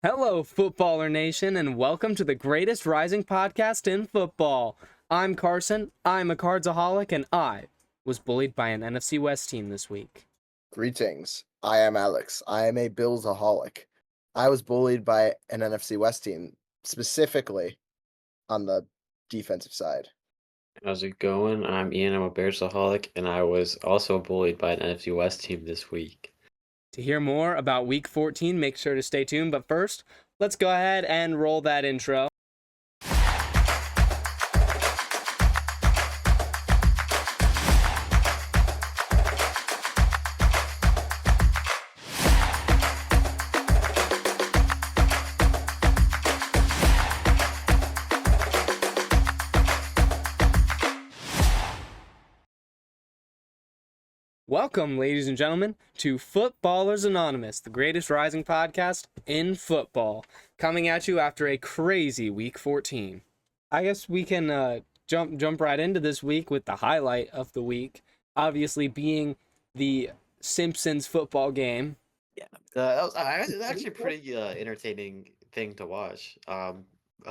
Hello, Footballer Nation, and welcome to the greatest rising podcast in football. I'm Carson, I'm a Cardsaholic, and I was bullied by an NFC West team this week. Greetings. I am Alex. I am a Billsaholic. I was bullied by an NFC West team, specifically on the defensive side. How's it going? I'm Ian. I'm a Bearsaholic, and I was also bullied by an NFC West team this week. To hear more about Week 14, make sure to stay tuned, but first, let's go ahead and roll that intro. Welcome, ladies and gentlemen, to Footballers Anonymous, the greatest rising podcast in football, coming at you after a crazy Week 14. I guess we can jump right into this week with the highlight of the week, obviously being the Simpsons football game. Yeah, that was actually a pretty entertaining thing to watch. A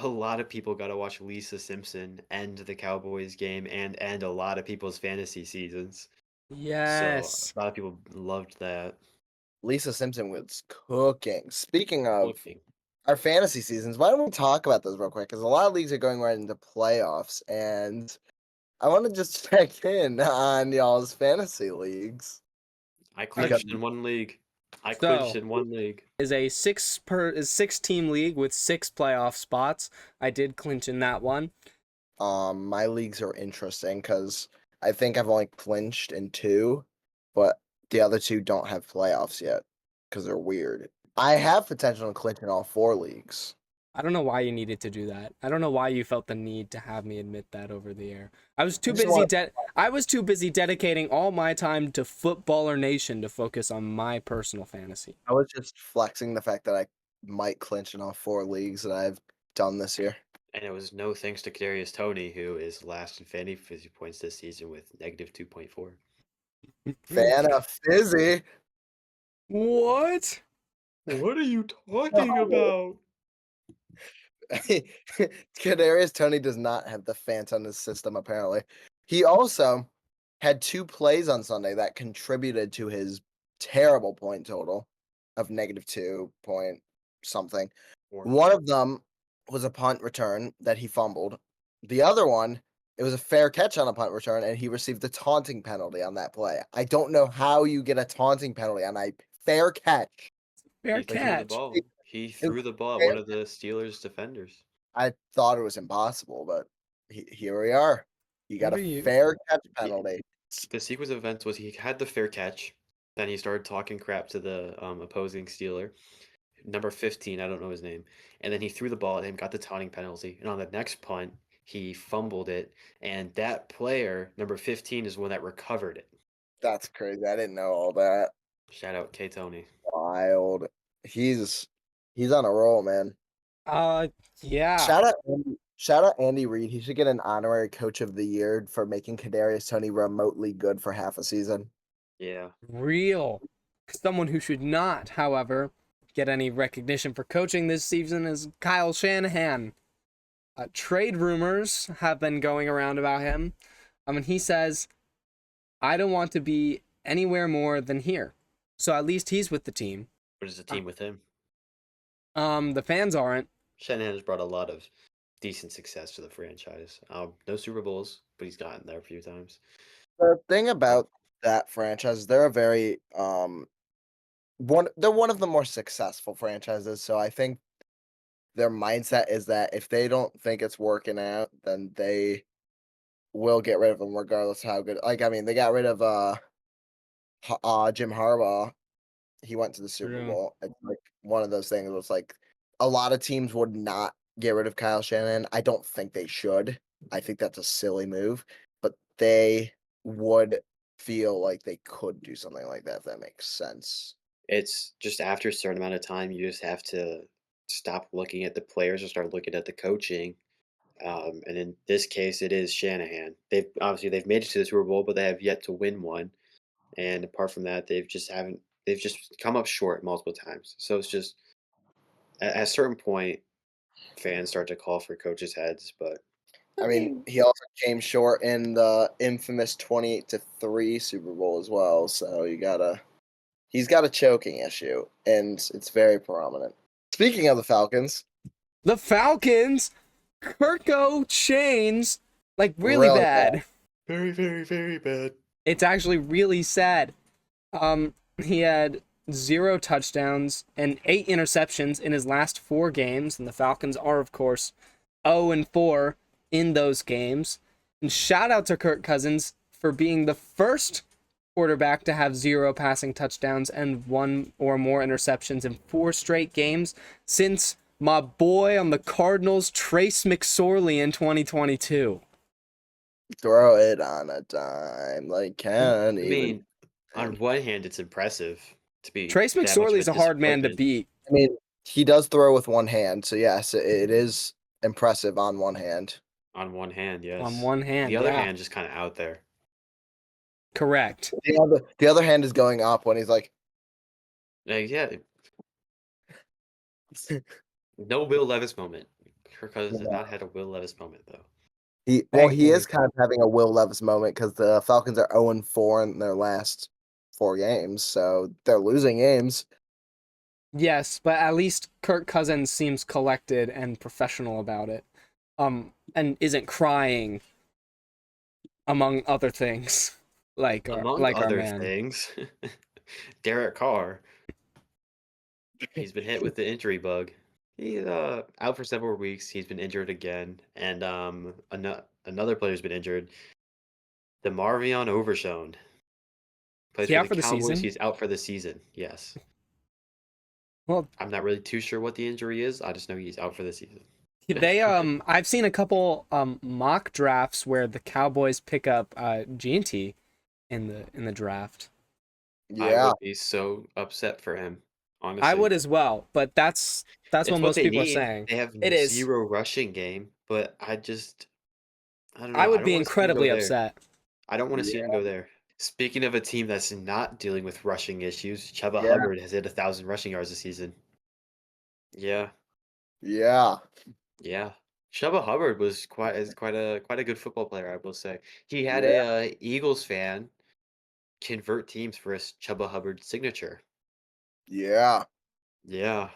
lot of people got to watch Lisa Simpson end the Cowboys game and end a lot of people's fantasy seasons. Yes. So a lot of people loved that. Lisa Simpson was cooking. Speaking of Looking. our fantasy seasons, why don't we talk about those real quick? Because a lot of leagues are going right into playoffs, and I want to just check in on y'all's fantasy leagues. I clinched in one league. Is a six team league with 6 playoff spots. I did clinch in that one. My leagues are interesting because I think I've only clinched in 2, but the other 2 don't have playoffs yet because they're weird. I have potential to clinch in all 4 leagues. I don't know why you needed to do that. I don't know why you felt the need to have me admit that over the air. I was too busy dedicating all my time to Footballer Nation to focus on my personal fantasy. I was just flexing the fact that I might clinch in all 4 leagues that I've done this year. And it was no thanks to Kadarius Toney, who is last in fantasy points this season with negative 2.4. Fan of Fizzy. What? What are you talking about? Kadarius Toney does not have the fans on his system, apparently. He also had 2 plays on Sunday that contributed to his terrible point total of negative 2 point something. One of them was a punt return that he fumbled. The other one, it was a fair catch on a punt return, and he received a taunting penalty on that play. I don't know how you get a taunting penalty on a fair catch. Fair catch. He threw the ball at one of the Steelers' defenders. I thought it was impossible, but here we are. You got a fair catch penalty. The sequence of events was he had the fair catch, then he started talking crap to the opposing Steeler. Number 15, I don't know his name. And then he threw the ball at him, got the taunting penalty. And on the next punt, he fumbled it. And that player, number 15, is the one that recovered it. That's crazy. I didn't know all that. Shout out K Tony. Wild. He's on a roll, man. Yeah. Shout out Andy Reid. He should get an honorary coach of the year for making Kadarius Toney remotely good for half a season. Yeah. Real. Someone who should not, however, get any recognition for coaching this season is Kyle Shanahan. Trade rumors have been going around about him. He says, I don't want to be anywhere more than here. So at least he's with the team. What is the team with him? The fans aren't. Shanahan has brought a lot of decent success to the franchise. No Super Bowls, but he's gotten there a few times. The thing about that franchise, they're a very they're one of the more successful franchises. So I think their mindset is that if they don't think it's working out, then they will get rid of him regardless of how good. Like, I mean, they got rid of Jim Harbaugh. He went to the Super Bowl. It's like one of those things. It's like a lot of teams would not get rid of Kyle Shanahan. I don't think they should. I think that's a silly move, but they would feel like they could do something like that, if that makes sense. It's just after a certain amount of time, you just have to stop looking at the players and start looking at the coaching. And in this case, it is Shanahan. They've made it to the Super Bowl, but they have yet to win one. And apart from that, they've just come up short multiple times. So it's just at a certain point, fans start to call for coaches' heads, but I mean, he also came short in the infamous 28-3 Super Bowl as well. So he's got a choking issue, and it's very prominent. Speaking of the Falcons, The Falcons, Kirko Chains, like really Really bad. very, very, very bad. It's actually really sad. He had 0 touchdowns and 8 interceptions in his last 4 games, and the Falcons are, of course, 0-4 in those games. And shout out to Kirk Cousins for being the first quarterback to have 0 passing touchdowns and 1 or more interceptions in 4 straight games since my boy on the Cardinals, Trace McSorley, in 2022. throw it on a dime like can't I even. mean, on one hand, it's impressive to be Trace that much of McSorley's a hard man to disappointment. beat. I mean, he does throw with one hand, so yes, it is impressive on one hand. On one hand, yes. On one hand, the other yeah. hand, just kind of out there. Correct. The other hand is going up when he's like, Yeah, no Will Levis moment. Kirk Cousins has Yeah. not had a Will Levis moment though. he Thankfully. is kind of having a Will Levis moment because the Falcons are 0-4 in their last 4 games, so they're losing games. Yes, but at least Kirk Cousins seems collected and professional about it. And isn't crying, among other things. Like our Among other man. things, Derek Carr. He's been hit with the injury bug. He's out for several weeks. He's been injured again, and another player's been injured. DeMarvion Overshown plays He for out the for the Cowboys. season? He's out for the season. Yes. Well, I'm not really too sure what the injury is. I just know he's out for the season. they I've seen a couple mock drafts where the Cowboys pick up G&T in the draft. I Yeah, would be so upset for him, honestly. I would as well, but that's It's what most they people are need. saying. They have It is. 0 rushing game, but I don't know. I I would don't be want to see him go incredibly there. upset. I don't want to see him Yeah. go there. Speaking of a team that's not dealing with rushing issues, Chuba Yeah. Hubbard has hit 1,000 rushing yards this season. Yeah, yeah. Chuba Hubbard was quite a good football player, I will say. He had Yeah. a Eagles fan convert teams for his Chuba Hubbard signature. Yeah. Yeah,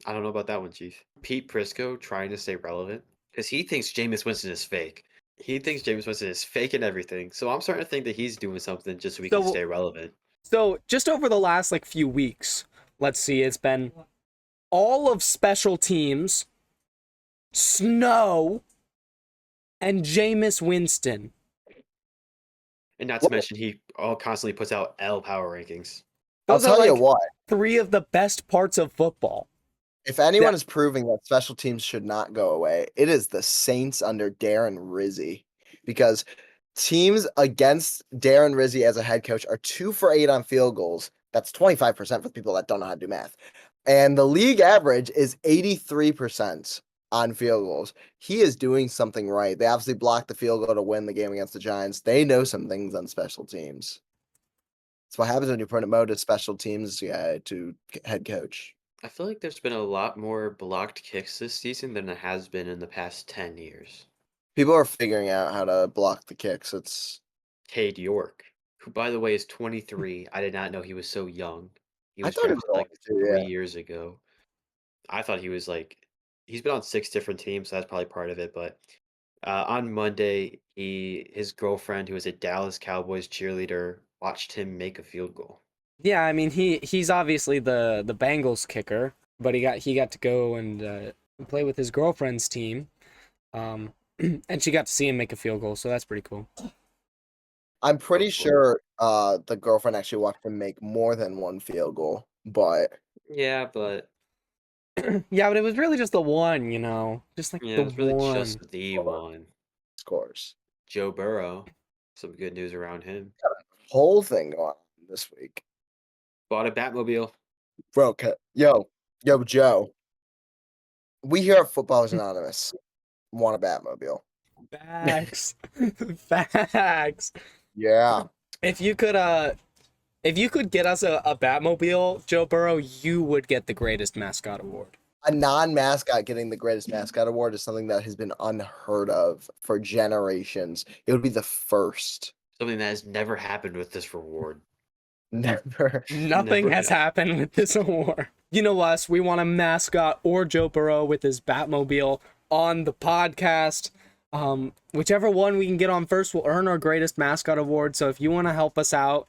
I don't know about that one, Chief. Pete Prisco trying to stay relevant because he thinks Jameis Winston is fake. He thinks Jameis Winston is fake and everything. So I'm starting to think that he's doing something just so he can So stay relevant. So just over the last few weeks, let's see, it's been all of special teams, Snow, and Jameis Winston. And not to mention, he constantly puts out L power rankings. Those I'll are tell you what. 3 of the best parts of football. If anyone is proving that special teams should not go away, it is the Saints under Darren Rizzi. Because teams against Darren Rizzi as a head coach are 2 for 8 on field goals. That's 25% for people that don't know how to do math. And the league average is 83% on field goals. He is doing something right. They obviously blocked the field goal to win the game against the Giants. They know some things on special teams. That's what happens when you promote special teams to head coach. I feel like there's been a lot more blocked kicks this season than there has been in the past 10 years. People are figuring out how to block the kicks. It's Cade York, who, by the way, is 23. I did not know he was so young. He I was thought he was drafted like older too, 3 yeah. years ago. I thought he was he's been on 6 different teams, so that's probably part of it. But on Monday, his girlfriend, who was a Dallas Cowboys cheerleader, watched him make a field goal. Yeah, I mean he's obviously the Bengals kicker, but he got to go and play with his girlfriend's team, and she got to see him make a field goal, so that's pretty cool. I'm pretty sure the girlfriend actually watched him make more than one field goal, but Yeah, but Yeah, but it was really just the one, just yeah, the it was really one. just the one. scores. Joe Burrow, some good news around him. Whole thing going on this week. Bought a Batmobile. Bro, yo, Joe. We here at Footballers Anonymous want a Batmobile. Facts. Facts. Yeah. If you could If you could get us a Batmobile, Joe Burrow, you would get the greatest mascot award. A non-mascot getting the greatest mascot award is something that has been unheard of for generations. It would be the first. Something that has never happened with this reward. Never. Nothing Never has happened with this award. You know us, we want a mascot or Joe Burrow with his Batmobile on the podcast. Whichever one we can get on first will earn our greatest mascot award. So if you want to help us out,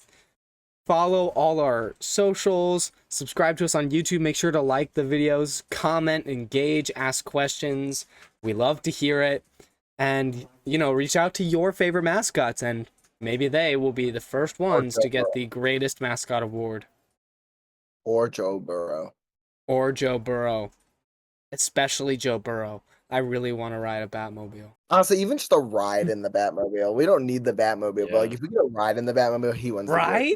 follow all our socials, subscribe to us on YouTube, make sure to like the videos, comment, engage, ask questions. We love to hear it. And, reach out to your favorite mascots, and maybe they will be the first ones to get the greatest mascot award. Or Joe Burrow. Or Joe Burrow. Especially Joe Burrow. I really want to ride a Batmobile. Honestly, even just a ride in the Batmobile. We don't need the Batmobile, but if we get a ride in the Batmobile, he wins. Right?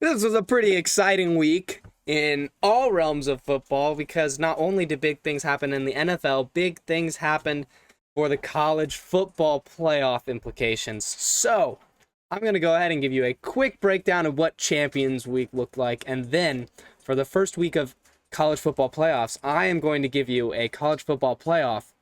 This was a pretty exciting week in all realms of football, because not only did big things happen in the NFL, big things happened for the college football playoff implications. So, I'm going to go ahead and give you a quick breakdown of what Champions Week looked like, and then for the first week of college football playoffs, I am going to give you a college football playoff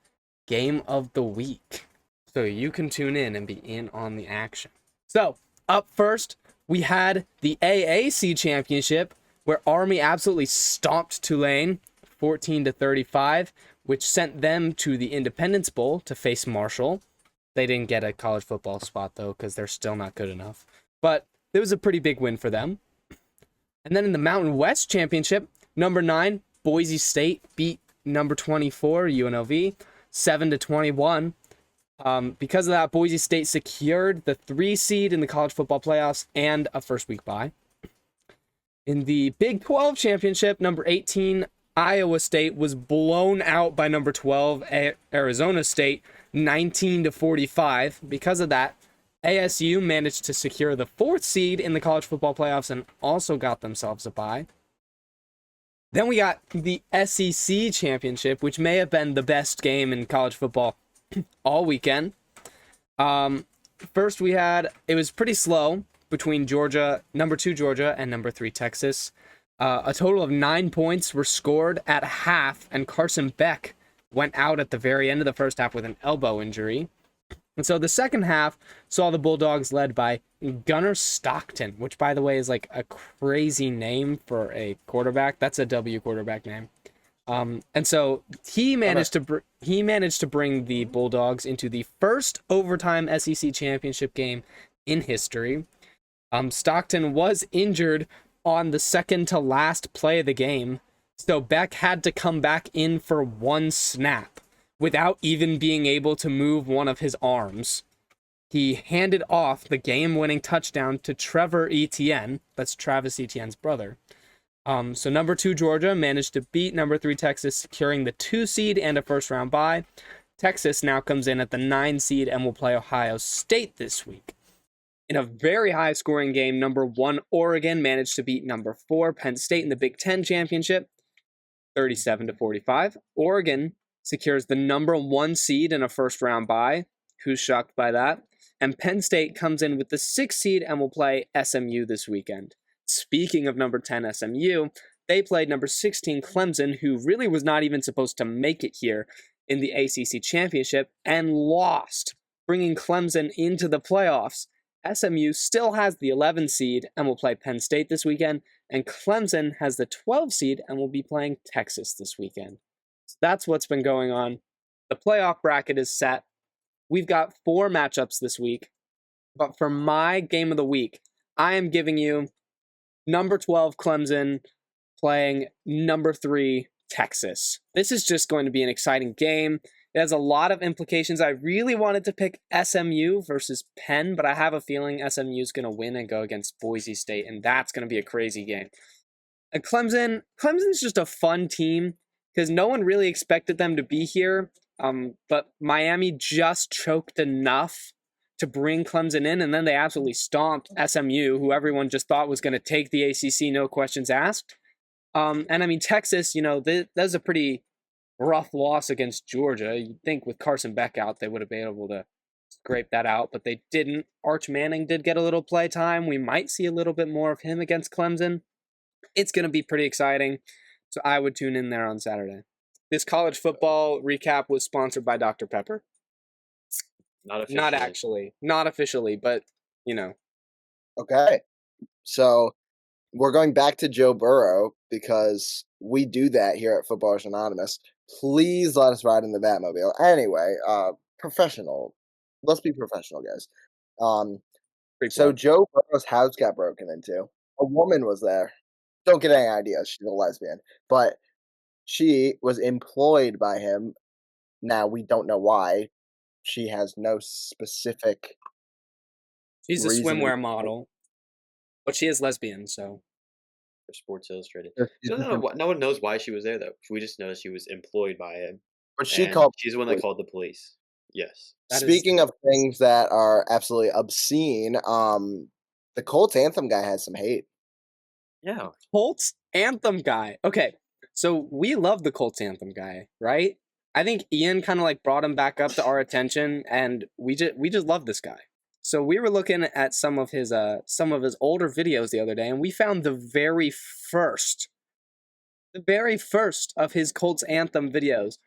game of the week, so you can tune in and be in on the action. So, up first, we had the AAC Championship, where Army absolutely stomped Tulane 14-35, which sent them to the Independence Bowl to face Marshall. They didn't get a college football spot, though, because they're still not good enough. But it was a pretty big win for them. And then in the Mountain West Championship, number 9, Boise State beat number 24, UNLV, 7-21. Because of that, Boise State secured the 3 seed in the college football playoffs and a first week bye. In the Big 12 Championship, number 18, Iowa State was blown out by number 12, Arizona State, 19-45. Because of that, ASU managed to secure the 4th seed in the college football playoffs and also got themselves a bye. Then we got the SEC Championship, which may have been the best game in college football all weekend. First it was pretty slow between number 2 Georgia and number 3 Texas. A total of 9 points were scored at half, and Carson Beck went out at the very end of the first half with an elbow injury. And so the second half saw the Bulldogs led by Gunnar Stockton, which, by the way, is like a crazy name for a quarterback. That's a W quarterback name. And so he managed to bring the Bulldogs into the first overtime SEC championship game in history. Stockton was injured on the second to last play of the game, so Beck had to come back in for one snap without even being able to move one of his arms. He handed off the game-winning touchdown to Trevor Etienne, that's Travis Etienne's brother. So number 2 Georgia managed to beat number 3 Texas, securing the 2 seed and a first-round bye. Texas now comes in at the 9 seed and will play Ohio State this week. In a very high-scoring game, number 1 Oregon managed to beat number 4 Penn State in the Big Ten Championship, 37-45. Oregon secures the number 1 seed and a first-round bye. Who's shocked by that? And Penn State comes in with the 6th seed and will play SMU this weekend. Speaking of number 10 SMU, they played number 16 Clemson, who really was not even supposed to make it here in the ACC Championship, and lost, bringing Clemson into the playoffs. SMU still has the 11 seed and will play Penn State this weekend, and Clemson has the 12 seed and will be playing Texas this weekend. So that's what's been going on. The playoff bracket is set. We've got 4 matchups this week, but for my game of the week, I am giving you number 12 Clemson playing number 3 Texas. This is just going to be an exciting game. It has a lot of implications. I really wanted to pick SMU versus Penn, but I have a feeling SMU is going to win and go against Boise State, and that's going to be a crazy game. And Clemson's just a fun team because no one really expected them to be here, but Miami just choked enough to bring Clemson in, and then they absolutely stomped SMU, who everyone just thought was going to take the ACC, no questions asked. And I mean, Texas, that's a pretty rough loss against Georgia. You'd think with Carson Beck out, they would have been able to scrape that out, but they didn't. Arch Manning did get a little play time. We might see a little bit more of him against Clemson. It's going to be pretty exciting, so I would tune in there on Saturday. This college football recap was sponsored by Dr. Pepper. Not officially. Not actually. Not officially, but, you know. Okay. So we're going back to Joe Burrow because we do that here at Footballers Anonymous. Please let us ride in the Batmobile. Anyway, professional. Let's be professional, guys. So Joe Burrow's house got broken into. A woman was there. Don't get any ideas. She's a lesbian. But she was employed by him. Now, we don't know why. She has no specific She's a reason. swimwear model, but she is lesbian, so. For Sports Illustrated. Just- So no one knows why she was there, though. We just know she was employed by him. But She's the one that called the police. Yes. Speaking of things that are absolutely obscene, the Colts anthem guy has some hate. Yeah. Colts anthem guy. Okay, so we love the Colts anthem guy, right? I think Ian kind of like brought him back up to our attention, and we just love this guy. So we were looking at some of his older videos the other day, and we found the very first of his Colts anthem videos.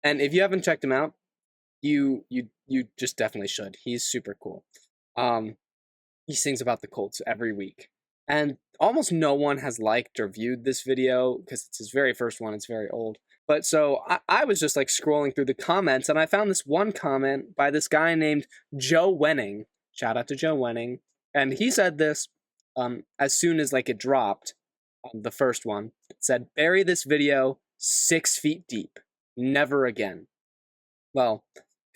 And if you haven't checked him out, you just definitely should. He's super cool. He sings about the Colts every week. And almost no one has liked or viewed this video because it's his very first one. It's very old. But so I was just like scrolling through the comments, and I found this one comment by this guy named Joe Wenning. Shout out to Joe Wenning. And he said this as soon as like it dropped, the first one. It said, "Bury this video 6 feet deep. Never again." Well,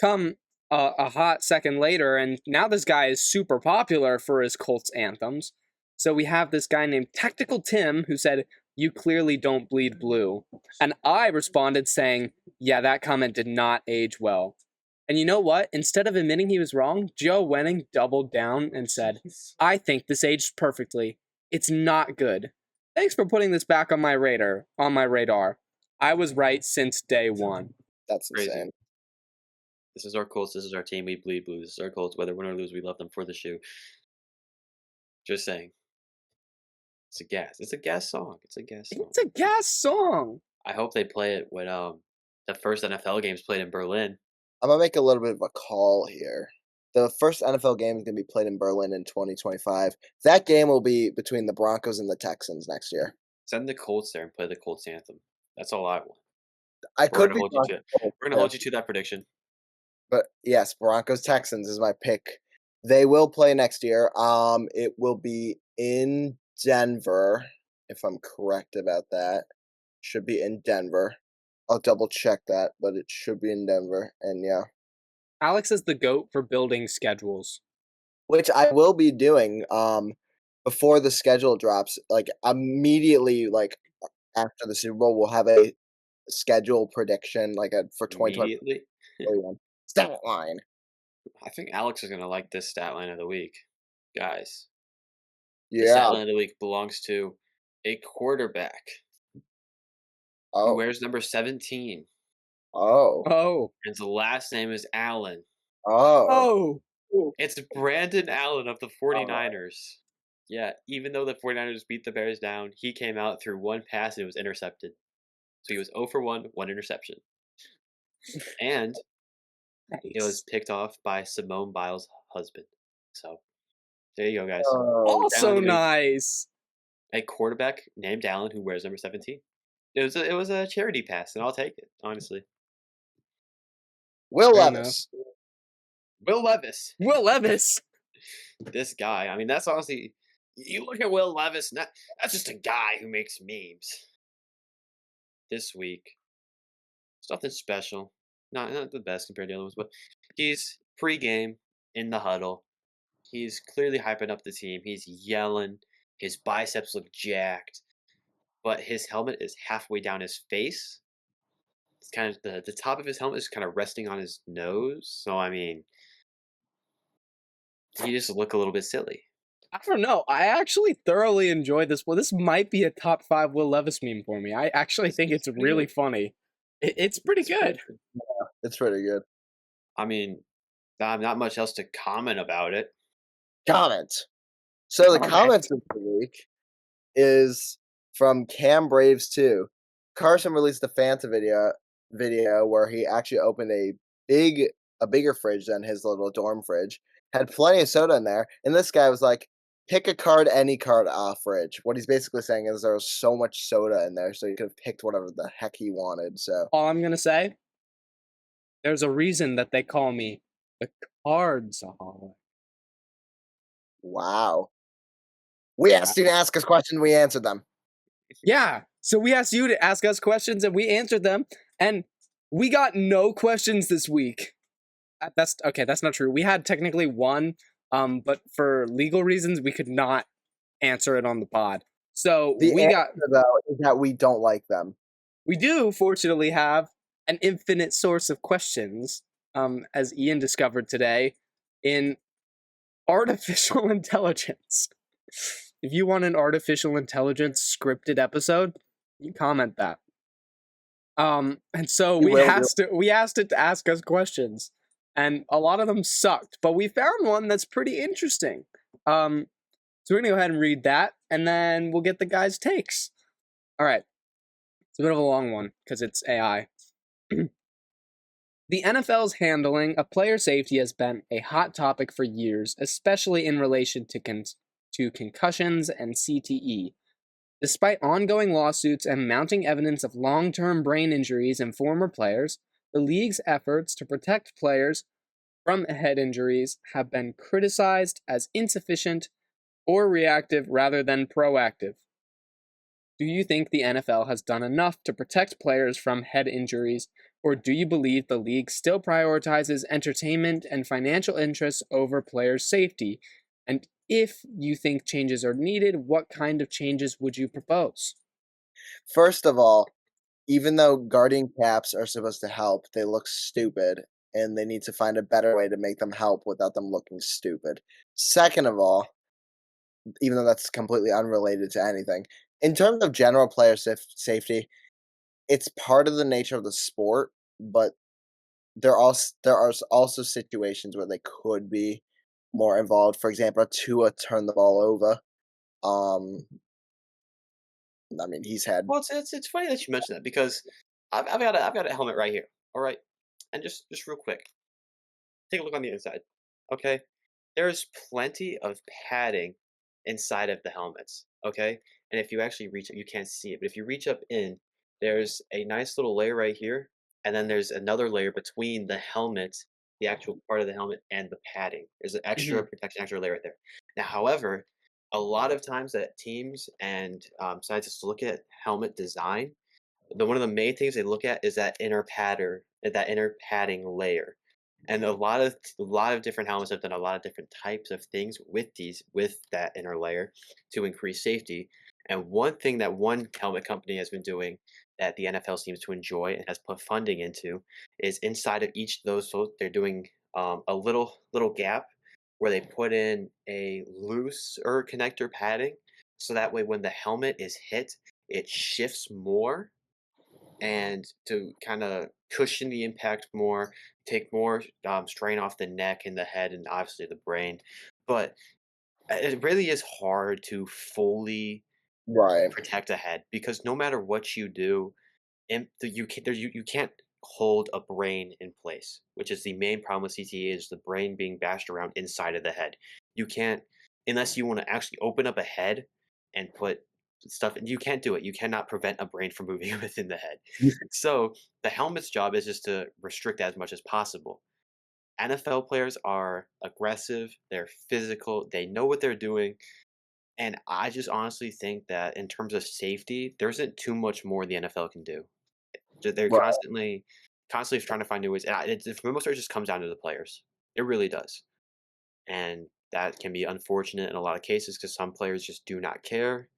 come a hot second later, and now this guy is super popular for his Colts anthems. So we have this guy named Tactical Tim who said, "You clearly don't bleed blue." And I responded saying, "Yeah, that comment did not age well." And you know what? Instead of admitting he was wrong, Joe Wenning doubled down and said, "I think this aged perfectly. It's not good. Thanks for putting this back on my radar. I was right since day one." That's Crazy. insane. This is our Colts. This is our team. We bleed blue. This is our Colts. Whether win or lose, we love them for the shoe. Just saying. It's a gas. It's a gas song. It's a gas song. It's a gas song. I hope they play it when the first NFL game's played in Berlin. I'm going to make a little bit of a call here. The first NFL game is going to be played in Berlin in 2025. That game will be between the Broncos and the Texans next year. Send the Colts there and play the Colts anthem. That's all I want. We're going to hold you to that prediction. But yes, Broncos Texans is my pick. They will play next year. It will be in Denver, if I'm correct about that. Should be in Denver. I'll double check that, but it should be in Denver. And yeah. Alex is the GOAT for building schedules. Which I will be doing before the schedule drops. Like immediately, like after the Super Bowl, we'll have a schedule prediction for 2021. Stat line. I think Alex is going to like this stat line of the week. Guys. Yeah. The stat line of the week belongs to a quarterback who wears number 17. Oh. And his last name is Allen. Oh. It's Brandon Allen of the 49ers. Yeah, even though the 49ers beat the Bears down, he came out through one pass and it was intercepted. So he was 0 for 1 interception. And it was picked off by Simone Biles' husband. So there you go, guys. Also nice. A quarterback named Allen who wears number 17. It was a charity pass, and I'll take it, honestly. Will Levis. Will Levis. This guy. I mean, that's honestly. You look at Will Levis. That's just a guy who makes memes. This week, it's nothing special. Not the best compared to the other ones, but he's pre-game in the huddle. He's clearly hyping up the team. He's yelling. His biceps look jacked, but his helmet is halfway down his face. It's kind of the top of his helmet is kind of resting on his nose. So I mean, he just look a little bit silly. I don't know. I actually thoroughly enjoyed this. Well, this might be a top 5 Will Levis meme for me. I actually think it's really funny. It's pretty good. Yeah, it's pretty good. I mean, Not much else to comment about it. Comments. So the Comment. comments of the week is from Cam Braves 2. Carson released a Fanta video where he actually opened a bigger fridge than his little dorm fridge. Had plenty of soda in there, and this guy was like, pick a card, any card off fridge. What he's basically saying is there was so much soda in there, so he could have picked whatever the heck he wanted. So All I'm gonna say, there's a reason that they call me the Cardsaholic. wow. We asked you to ask us questions, we answered them. Yeah. So we asked you to ask us questions and we answered them, and we got no questions this week. That's okay. That's not true. We had technically one, but for legal reasons, we could not answer it on the pod. So The we got. answer, though, is that we don't like them. We do fortunately have an infinite source of questions, as Ian discovered today, in artificial intelligence. If you want an artificial intelligence scripted episode, you comment that. And so we asked it to ask us questions, and a lot of them sucked, but we found one that's pretty interesting. So we're gonna go ahead and read that, and then we'll get the guys' takes. All right, it's a bit of a long one because it's AI. The NFL's handling of player safety has been a hot topic for years, especially in relation to concussions and CTE. Despite ongoing lawsuits and mounting evidence of long-term brain injuries in former players, the league's efforts to protect players from head injuries have been criticized as insufficient or reactive rather than proactive. Do you think the NFL has done enough to protect players from head injuries, or do you believe the league still prioritizes entertainment and financial interests over players' safety? And if you think changes are needed, what kind of changes would you propose? First of all, even though guardian caps are supposed to help, they look stupid, and they need to find a better way to make them help without them looking stupid. Second of all, even though that's completely unrelated to anything, in terms of general player safety, it's part of the nature of the sport, but there are also situations where they could be more involved. For example, Tua turned the ball over. Um, I mean, he's had Well, it's funny that you mentioned that because I've got a helmet right here. All right, and just real quick, take a look on the inside. Okay, there's plenty of padding inside of the helmets. Okay, and if you actually reach, you can't see it, but if you reach up in, there's a nice little layer right here, and then there's another layer between the helmet, the actual part of the helmet, and the padding. There's an extra protection, extra layer right there. Now, however, a lot of times that teams and scientists look at helmet design, one of the main things they look at is that inner padding layer. And a lot of different helmets have done a lot of different types of things with that inner layer to increase safety. And one thing that one helmet company has been doing that the NFL seems to enjoy and has put funding into is inside of each of those, so they're doing a little gap where they put in a looser connector padding, so that way when the helmet is hit, it shifts more and to kind of cushion the impact more, take more strain off the neck and the head and obviously the brain. But it really is hard to fully right. protect a head because no matter what you do, you can't hold a brain in place, which is the main problem with CTE is the brain being bashed around inside of the head. You can't unless you want to actually open up a head and put stuff you can't do it. You cannot prevent a brain from moving within the head. So the helmet's job is just to restrict as much as possible. NFL players are aggressive, they're physical, they know what they're doing, and I just honestly think that in terms of safety, there isn't too much more the NFL can do. They're Right. constantly trying to find new ways. And for the most part, it just comes down to the players. It really does, and that can be unfortunate in a lot of cases because some players just do not care,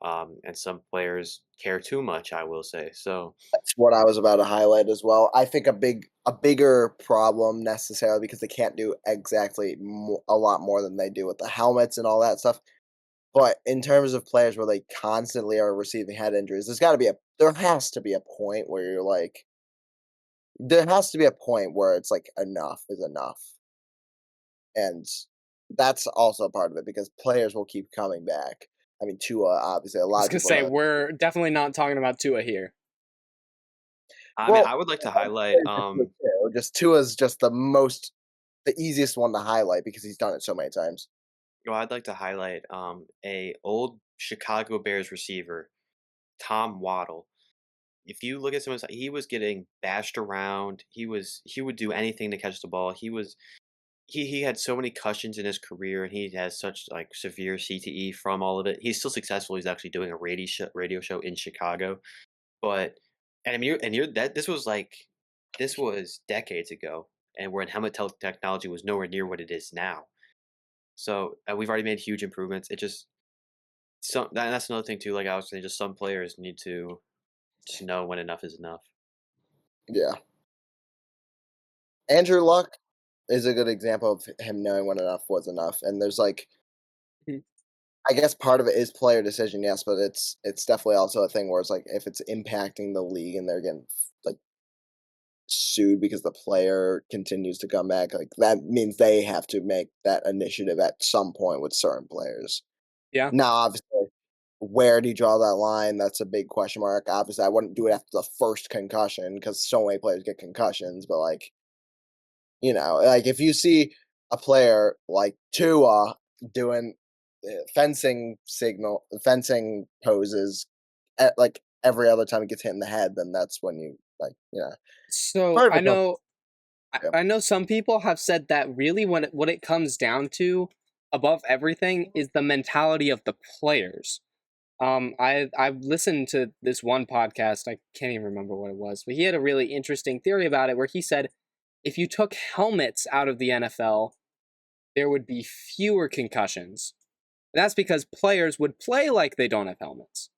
and some players care too much. I will say so. That's what I was about to highlight as well. I think a bigger problem necessarily because they can't do exactly a lot more than they do with the helmets and all that stuff. But in terms of players where they constantly are receiving head injuries, there has to be a point where you're like, there has to be a point where it's like enough is enough. And that's also part of it because players will keep coming back. I mean, Tua, obviously, a I lot was of gonna people say know. we're definitely not talking about Tua here. I mean, Well, I would like to highlight. just Tua's just the easiest one to highlight because he's done it so many times. Well, I'd like to highlight a old Chicago Bears receiver, Tom Waddle. If you look at some of his, he was getting bashed around. He would do anything to catch the ball. He had so many concussions in his career, and he has such like severe CTE from all of it. He's still successful. He's actually doing a radio show in Chicago. But and I mean, you're that this was decades ago, and when technology was nowhere near what it is now. So we've already made huge improvements. It just that's another thing too. Like I was saying, just some players need to just know when enough is enough. Yeah. Andrew Luck is a good example of him knowing when enough was enough. And there's like, Mhm. I guess part of it is player decision, yes, but it's definitely also a thing where it's like if it's impacting the league and they're getting like sued because the player continues to come back, like that means they have to make that initiative at some point with certain players. Yeah. Now, obviously, where do you draw that line? That's a big question mark. Obviously, I wouldn't do it after the first concussion because so many players get concussions, but like like if you see a player like Tua doing fencing poses at like every other time he gets hit in the head, then that's when you So part of I it comes. know Yeah. I know some people have said that really what it comes down to above everything is the mentality of the players. I've listened to this one podcast, I can't even remember what it was, but he had a really interesting theory about it where he said if you took helmets out of the NFL, there would be fewer concussions. And that's because players would play like they don't have helmets.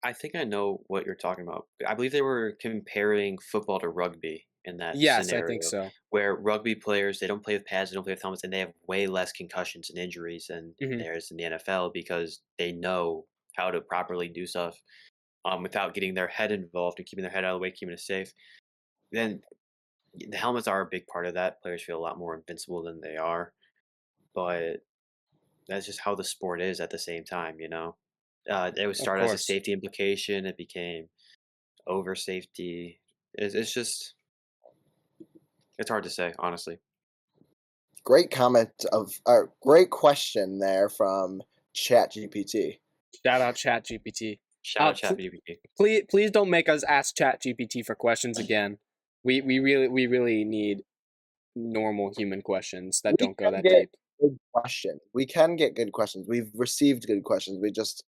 I think I know what you're talking about. I believe they were comparing football to rugby in that Yes, I think scenario, so. where rugby players they don't play with pads, they don't play with helmets, and they have way less concussions and injuries than Hmm. there's in the NFL because they know how to properly do stuff without getting their head involved and keeping their head out of the way, keeping it safe. Then the helmets are a big part of that. Players feel a lot more invincible than they are, but that's just how the sport is at the same time, you know? It was Of started as a course. safety implication, it became over safety. It's just it's hard to say, honestly. Great great question there from ChatGPT. Shout out ChatGPT. Shout out ChatGPT. Please don't make us ask ChatGPT for questions again. We really need normal human questions that We don't go can that get deep. good questions. We can get good questions. We've received good questions. We just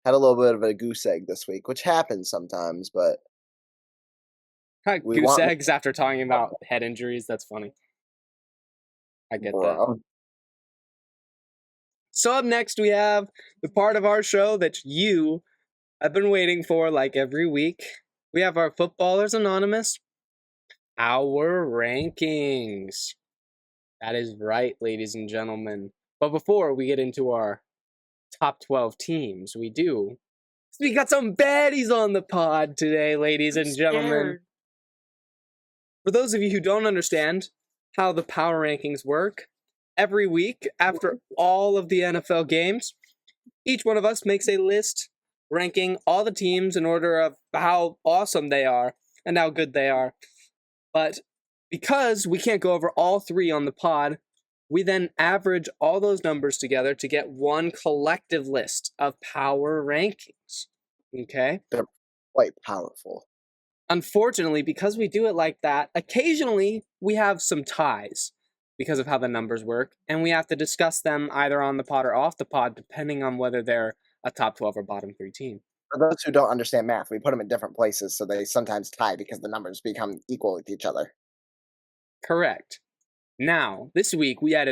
had a little bit of a goose egg this week, which happens sometimes, but we Goose want eggs after talking about head injuries. That's funny. I get that. bro. So up next we have the part of our show that you have been waiting for like every week. We have our Footballers Anonymous, our rankings. That is right, ladies and gentlemen. But before we get into our top 12 teams, we got some baddies on the pod today, ladies and gentlemen. For those of you who don't understand how the power rankings work, every week after all of the NFL games, each one of us makes a list ranking all the teams in order of how awesome they are and how good they are. But because we can't go over all three on the pod, we then average all those numbers together to get one collective list of power rankings. Okay? They're quite powerful. Unfortunately, because we do it like that, occasionally we have some ties because of how the numbers work, and we have to discuss them either on the pod or off the pod, depending on whether they're a top 12 or bottom 3 team. For those who don't understand math, we put them in different places so they sometimes tie because the numbers become equal with each other. Correct. Now, this week we had a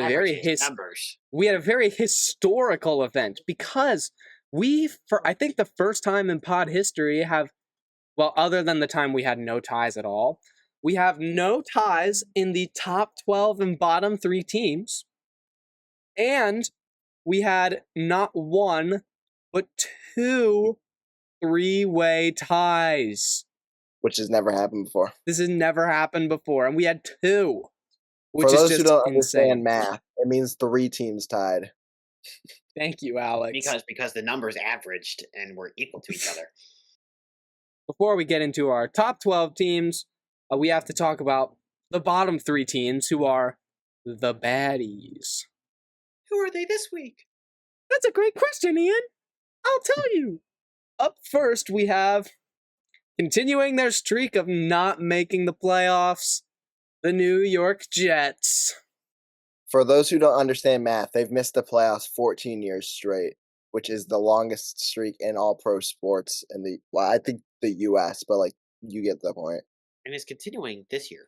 numbers. we had a very historical event because we, for I think the first time in pod history, have, well, other than the time we had no ties at all, we have no ties in the top 12 and bottom 3 teams. And we had not one, but 2 three-way ties. Which has never happened before. This has never happened before, and we had 2. which For is those who just don't insane. understand math, it means 3 teams tied. Thank you, Alex. Because the numbers averaged and were equal to each other. Before we get into our top 12 teams, we have to talk about the bottom 3 teams who are the baddies. Who are they this week? That's a great question, Ian. I'll tell you. Up first, we have, continuing their streak of not making the playoffs, the New York Jets. For those who don't understand math, they've missed the playoffs 14 years straight, which is the longest streak in all pro sports in I think the US, but like you get the point. And it's continuing this year.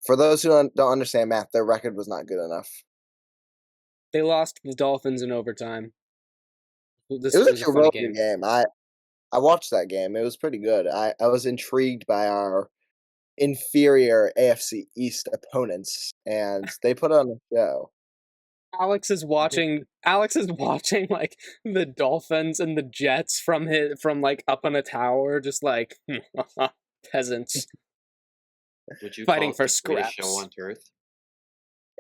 For those who don't understand math, their record was not good enough. They lost to the Dolphins in overtime. This It was was a actually a funny really good game. game. I watched that game. It was pretty good. I was intrigued by our inferior AFC East opponents, and they put on a show. Alex is watching like the Dolphins and the Jets from like up on a tower, just like peasants Would you fighting call it for the greatest show scraps. on turf?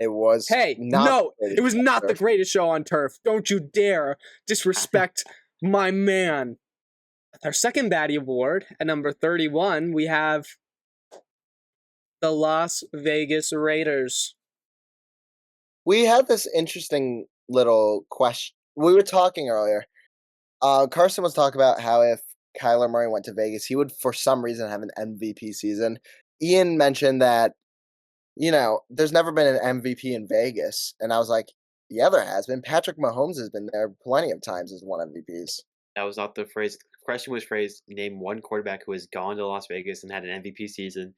It was Hey, not no, the it was greatest show not on the turf. greatest show on turf. Don't you dare disrespect my man. With our second baddie award at number 31, we have the Las Vegas Raiders. We had this interesting little question. We were talking earlier. Carson was talking about how if Kyler Murray went to Vegas, he would, for some reason, have an MVP season. Ian mentioned that, there's never been an MVP in Vegas. And I was like, yeah, there has been. Patrick Mahomes has been there plenty of times as one MVPs. That was not the phrase. The question was phrased, name one quarterback who has gone to Las Vegas and had an MVP season.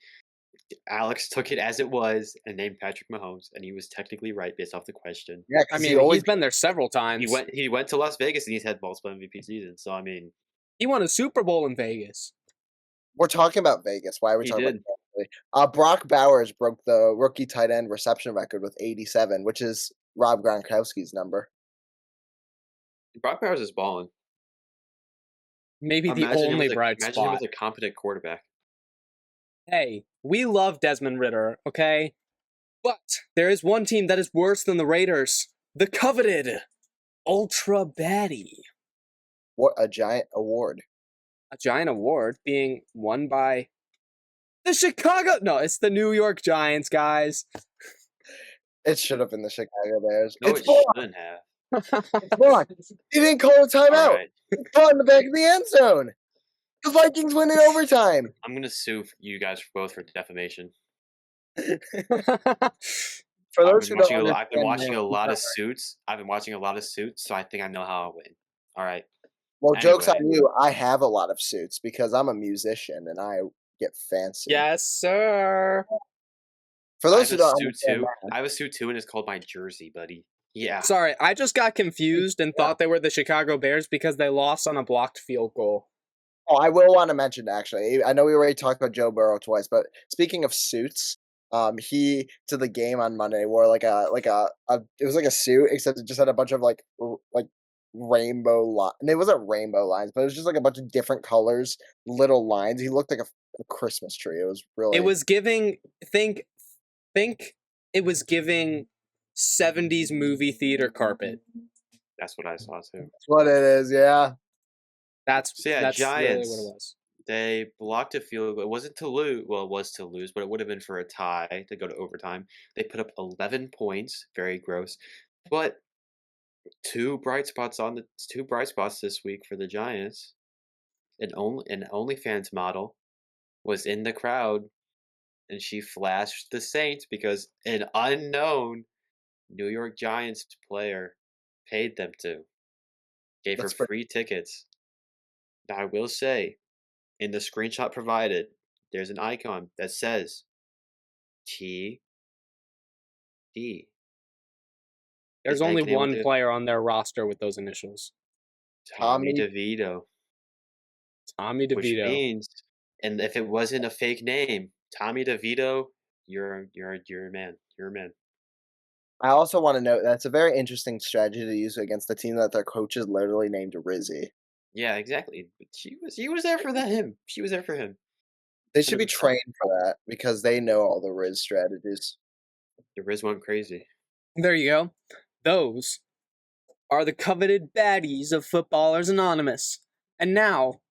Alex took it as it was and named Patrick Mahomes, and he was technically right based off the question. Yeah, I because mean, he's been there several times. He went to Las Vegas and he's had multiple MVP seasons. So I mean, he won a Super Bowl in Vegas. We're talking about Vegas. Why are we He talking did. about Brock Bowers broke the rookie tight end reception record with 87, which is Rob Gronkowski's number. Brock Bowers is balling. Maybe the only bright Imagine him spot. as a competent quarterback. Hey, we love Desmond Ridder, okay? But there is one team that is worse than the Raiders. The coveted Ultra Baddie. What a giant award. A giant award being won by the Chicago... No, it's the New York Giants, guys. It should have been the Chicago Bears. No, It's it blocked. shouldn't have. It's blocked. He didn't call a timeout. All right. It's caught in the back of the end zone. The Vikings win in overtime. I'm gonna sue you guys both for defamation. For those who don't understand, I've been watching a lot of Suits. I've been watching a lot of Suits, so I think I know how I'll win. All right. well, joke's on Anyway. you. I have a lot of suits because I'm a musician and I get fancy. Yes, sir. For I those have who a don't suit understand, too. I have a suit too, and it's called my jersey, buddy. Yeah. Sorry, I just got confused and thought they were the Chicago Bears because they lost on a blocked field goal. I will want to mention actually. I know we already talked about Joe Burrow twice, but speaking of suits, he to the game on Monday wore it was like a suit except it just had a bunch of like rainbow lines. And it wasn't rainbow lines, but it was just like a bunch of different colors, little lines. He looked like a Christmas tree. It was really. It was giving think it was giving 70s movie theater carpet. That's what I saw too. That's what it is. Yeah. That's So yeah, that's Giants. really what it was. They blocked a field goal. It wasn't to lose. Well, it was to lose, but it would have been for a tie to go to overtime. They put up 11 points. Very gross. But two bright spots this week for the Giants. An OnlyFans model was in the crowd, and she flashed the Saints because an unknown New York Giants player paid them to. Gave her free tickets. Now, I will say, in the screenshot provided, there's an icon that says TD. There's Like only they were one the- player on their roster with those initials. Tommy Tommy DeVito. Tommy Which DeVito. means, and if it wasn't a fake name, Tommy DeVito, you're a man. You're a man. I also want to note that's a very interesting strategy to use against the team that their coach is literally named Rizzy. Yeah, exactly. But he was there for him. She was there for him. They Should've should be been fun. trained for that because they know all the Riz strategies. The Riz went crazy. There you go. Those are the coveted baddies of Footballers Anonymous. And now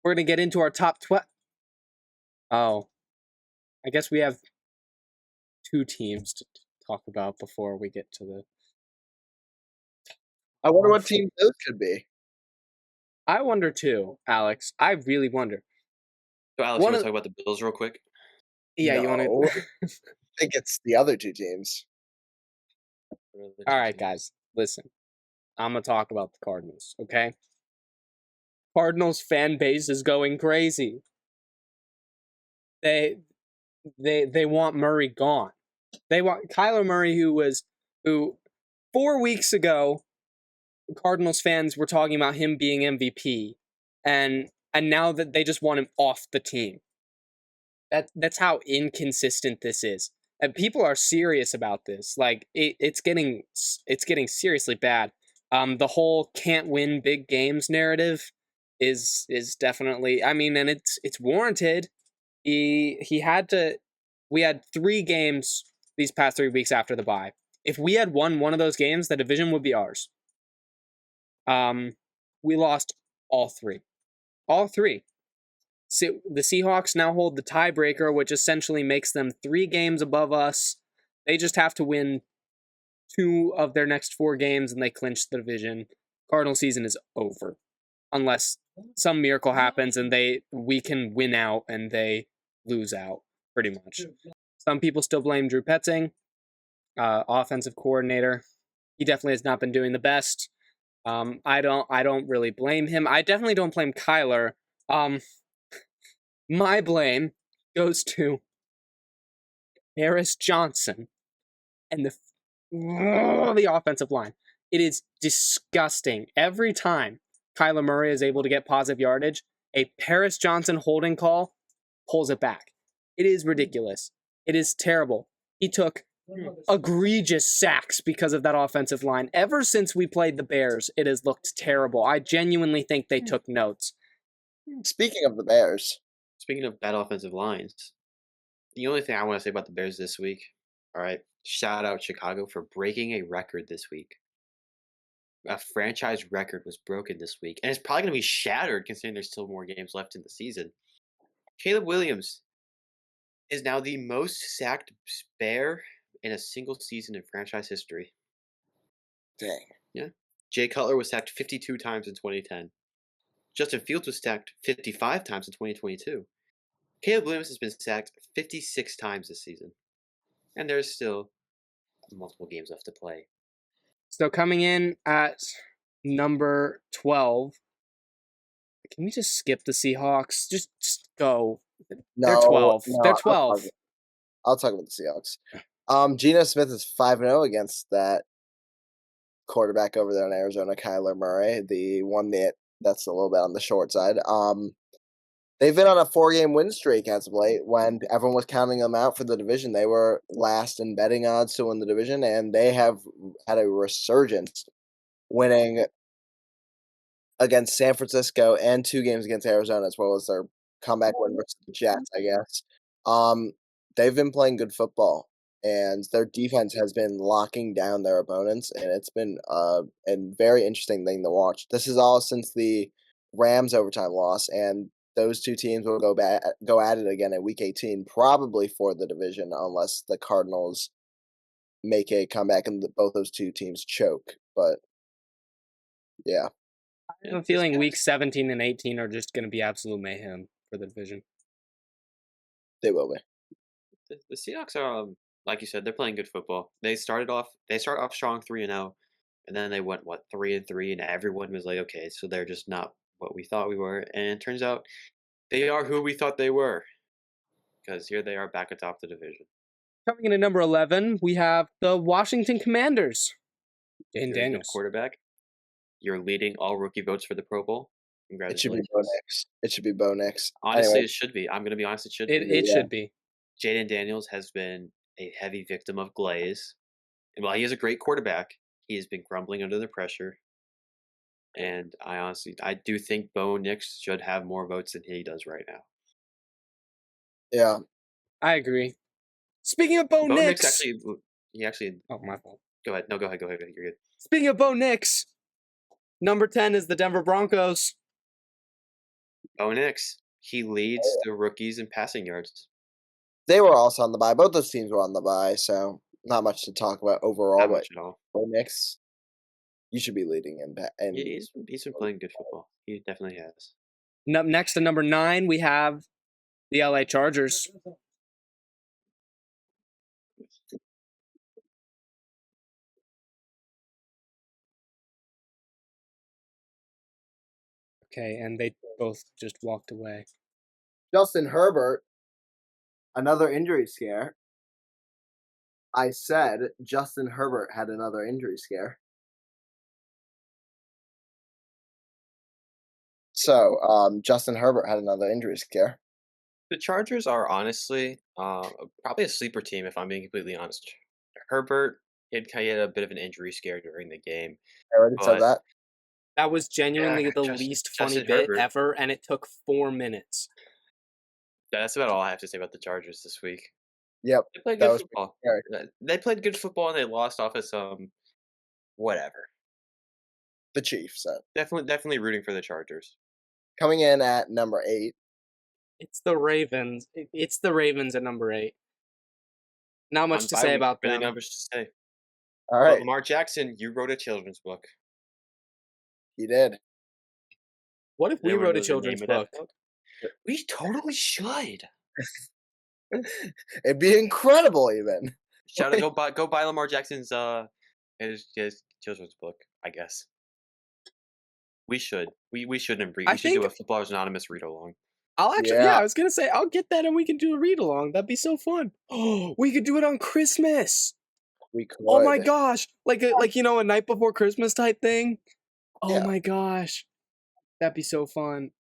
we're going to get into our top 12. Oh, I guess we have 2 teams to talk about before we get to the. I wonder what team those could be. I wonder too, Alex. I really wonder. So, Alex, One you want of- to talk about the Bills real quick? Yeah, you want No. to. I think it's the other 2 teams. All right, guys, listen. I'm going to talk about the Cardinals, okay? Cardinals fan base is going crazy. They want Murray gone. They want Kyler Murray, who 4 weeks ago, Cardinals fans were talking about him being MVP, and now that they just want him off the team. That's how inconsistent this is, and people are serious about this. Like it's getting seriously bad. The whole can't win big games narrative is definitely. I mean, and it's warranted. He had to. We had 3 games these past 3 weeks after the bye. If we had won one of those games, the division would be ours. We lost all 3. All 3. So the Seahawks now hold the tiebreaker, which essentially makes them 3 games above us. They just have to win 2 of their next 4 games, and they clinch the division. Cardinal season is over, unless some miracle happens and we can win out and they lose out. Pretty much. Some people still blame Drew Petzing, offensive coordinator. He definitely has not been doing the best. I don't really blame him. I definitely don't blame Kyler. My blame goes to Harris Johnson and the offensive line. It is disgusting. Every time Kyler Murray is able to get positive yardage, a Paris Johnson holding call pulls it back. It is ridiculous. It is terrible. He took egregious sacks because of that offensive line. Ever since we played the Bears, it has looked terrible. I genuinely think they took notes. Speaking of the Bears, Speaking of bad offensive lines, the only thing I want to say about the Bears this week, all right, shout out Chicago for breaking a record this week. A franchise record was broken this week, and it's probably going to be shattered considering there's still more games left in the season. Caleb Williams is now the most sacked Bear in a single season in franchise history. dang. Yeah. Jay Cutler was sacked 52 times in 2010. Justin Fields was sacked 55 times in 2022. Caleb Williams has been sacked 56 times this season. And there's still multiple games left to play. So coming in at number 12, can we just skip the Seahawks? Just go. They're 12. No, They're 12. I'll talk about the Seahawks. Geno Smith is 5-0 against that quarterback over there in Arizona, Kyler Murray, the one that's a little bit on the short side. They've been on a 4-game win streak as of late. When everyone was counting them out for the division, they were last in betting odds to win the division, and they have had a resurgence, winning against San Francisco and 2 games against Arizona, as well as their comeback win versus the Jets, I guess. They've been playing good football, and their defense has been locking down their opponents, and it's been a very interesting thing to watch. This is all since the Rams overtime loss, and those 2 teams will go at it again in Week 18, probably for the division, unless the Cardinals make a comeback and both those 2 teams choke. But yeah. I have a feeling Week 17 and 18 are just going to be absolute mayhem for the division. They will be. The Seahawks are, like you said, they're playing good football. They start off strong 3-0, and then they went 3-3, and everyone was like, okay, so they're just not what we thought we were, and it turns out they are who we thought they were, because here they are back atop the division. Coming in at number 11, we have the Washington Commanders. Jaden There's no Daniels. quarterback. You're leading all rookie votes for the Pro Bowl. It should be Congratulations. Bo Nix. It should be Bo Nix. Honestly, Anyway, it should be. I'm going to be honest, it should be. It should be. Jaden Daniels has been a heavy victim of glaze. And while he is a great quarterback, he has been crumbling under the pressure. And I do think Bo Nix should have more votes than he does right now. yeah. I agree. Speaking of Bo Bo Nix Nix, actually, He actually. Oh, my fault. Go ahead. No, go ahead. You're good. Speaking of Bo Nix, number 10 is the Denver Broncos. Bo Nix. He leads the rookies in passing yards. They were also on the bye. Both those teams were on the bye, so not much to talk about overall. Not But much at all. Bo Nix, you should be leading in. He's been playing good football. He definitely has. Next to number 9, we have the LA Chargers. Okay, and they both just walked away. Justin Herbert, another injury scare. I said Justin Herbert had another injury scare. So, Justin Herbert had another injury scare. The Chargers are honestly probably a sleeper team, if I'm being completely honest. Herbert had a bit of an injury scare during the game. I already said But- that. That was genuinely the Justin- least funny Justin bit Herbert. ever, and it took 4 minutes. That's about all I have to say about the Chargers this week. Yep. They played That good was football. scary. They played good football and they lost off of some whatever. The Chiefs. Definitely rooting for the Chargers. Coming in at number 8. It's the Ravens. It's the Ravens at number 8. Not much On to bye say week, about really them. not much to say. All But right. Lamar Jackson, you wrote a children's book. He did. What if we Anyone wrote a know the children's name of that book? We totally should. It'd be incredible, even. Shout out, go buy Lamar Jackson's his children's book, I guess. We should. We shouldn't read. I We should do think- a Footballers Anonymous read along. I'll actually, Yeah. I was gonna say I'll get that and we can do a read along. That'd be so fun. Oh, we could do it on Christmas. We could. Oh my gosh, like a night before Christmas type thing. Oh Yeah. my gosh, that'd be so fun.